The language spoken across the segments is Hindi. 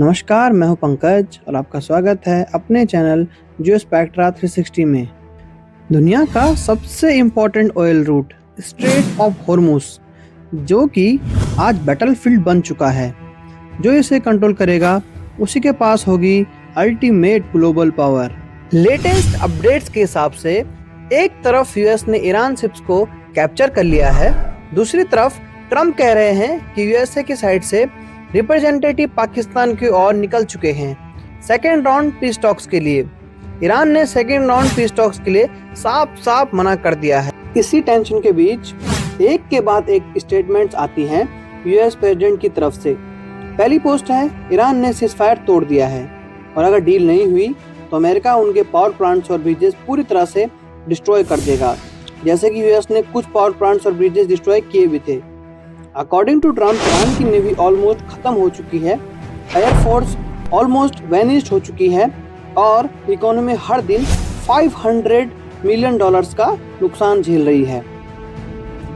नमस्कार, मैं हूं पंकज और आपका स्वागत है अपने चैनल जियो स्पेक्ट्रा 360 में। दुनिया का सबसे important oil route strait of Hormuz, जो कि आज बैटलफील्ड बन चुका है। जो इसे कंट्रोल करेगा उसी के पास होगी ultimate global power. Latest updates के हिसाब से एक तरफ यूएस ने ईरान शिप्स को कैप्चर कर लिया है, दूसरी तरफ ट्रम्प कह रहे हैं कि यूएसए की साइड से रिप्रेजेंटेटिव पाकिस्तान की ओर निकल चुके हैं सेकेंड राउंड पीस टॉक्स के लिए। ईरान ने सेकेंड राउंड पीस टॉक्स के लिए साफ साफ मना कर दिया है। इसी टेंशन के बीच एक के बाद एक स्टेटमेंट्स आती हैं यूएस प्रेसिडेंट की तरफ से। पहली पोस्ट है, ईरान ने सीजफायर तोड़ दिया है और अगर डील नहीं हुई तो अमेरिका उनके पावर प्लांट्स और ब्रिजेस पूरी तरह से डिस्ट्रॉय कर देगा, जैसे कि यूएस ने कुछ पावर प्लांट्स और ब्रिजेस डिस्ट्रॉय किए भी थे। अकॉर्डिंग टू ट्रम्प, ईरान की नेवी ऑलमोस्ट खत्म हो चुकी है, एयरफोर्स ऑलमोस्ट वैनिश्ड हो चुकी है और इकोनॉमी हर दिन $500 मिलियन का नुकसान झेल रही है।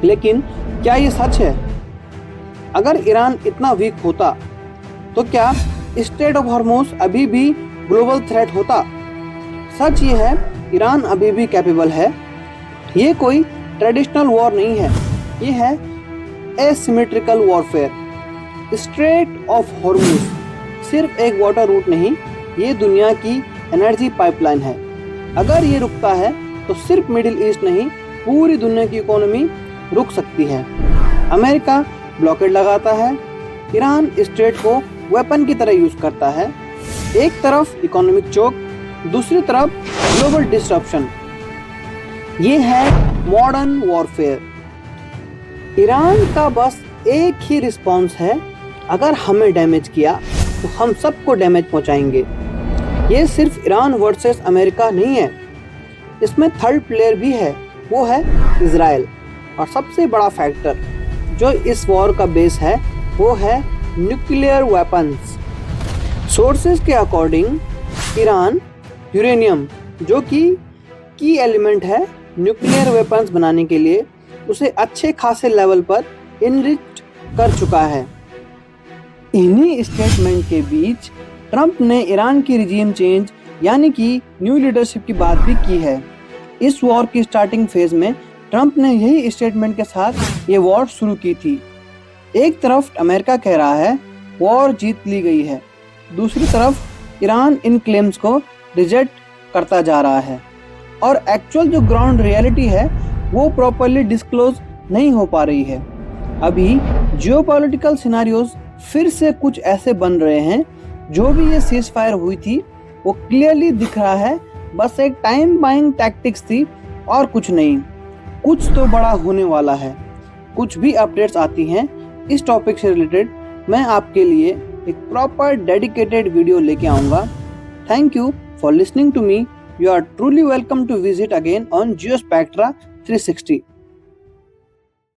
लेकिन क्या ये सच है? अगर ईरान इतना वीक होता तो क्या स्ट्रेट ऑफ हॉर्मुज अभी भी ग्लोबल थ्रेट होता? सच ये है, ईरान अभी भी कैपेबल है। ये कोई ट्रेडिशनल वॉर नहीं है, ये है asymmetrical warfare. Straight of Hormuz सिर्फ एक वाटर रूट नहीं, ये दुनिया की एनर्जी पाइपलाइन है। अगर ये रुकता है तो सिर्फ मिडिल ईस्ट नहीं, पूरी दुनिया की इकोनॉमी रुक सकती है। अमेरिका ब्लॉकेड लगाता है, ईरान स्ट्रेट को वेपन की तरह यूज करता है। एक तरफ इकोनॉमिक चोक, दूसरी तरफ ग्लोबल डिस्ट्रप्शन। ये है मॉडर्न वॉरफेयर। ईरान का बस एक ही रिस्पॉन्स है, अगर हमें डैमेज किया तो हम सबको डैमेज पहुंचाएंगे। ये सिर्फ ईरान वर्सेस अमेरिका नहीं है, इसमें थर्ड प्लेयर भी है, वो है इजराइल। और सबसे बड़ा फैक्टर जो इस वॉर का बेस है वो है न्यूक्लियर वेपन्स। सोर्सेज के अकॉर्डिंग ईरान यूरेनियम, जो कि की एलिमेंट है न्यूक्लियर वेपन्स बनाने के लिए, उसे अच्छे खासे लेवल पर इनरिच कर चुका है। इन्हीं स्टेटमेंट के बीच ट्रंप ने ईरान की रिजीम चेंज यानी कि न्यू लीडरशिप की बात भी की है। इस वॉर की स्टार्टिंग फेज में ट्रंप ने यही स्टेटमेंट के साथ ये वॉर शुरू की थी। एक तरफ अमेरिका कह रहा है वॉर जीत ली गई है, दूसरी तरफ ईरान इन क्लेम्स को रिजेक्ट करता जा रहा है और एक्चुअल जो ग्राउंड रियलिटी है वो प्रॉपर्ली डिस्क्लोज नहीं हो पा रही है। अभी जियोपॉलिटिकल सिनारियोज फिर से कुछ ऐसे बन रहे हैं, जो भी ये सीज फायर हुई थी वो क्लियरली दिख रहा है बस एक टाइम बाइंग टैक्टिक्स थी और कुछ नहीं। कुछ तो बड़ा होने वाला है। कुछ भी अपडेट्स आती हैं इस टॉपिक से रिलेटेड, मैं आपके लिए एक प्रॉपर डेडिकेटेड वीडियो लेके आऊँगा। Thank you for listening to me. You are truly welcome to visit again on Geospectra 360.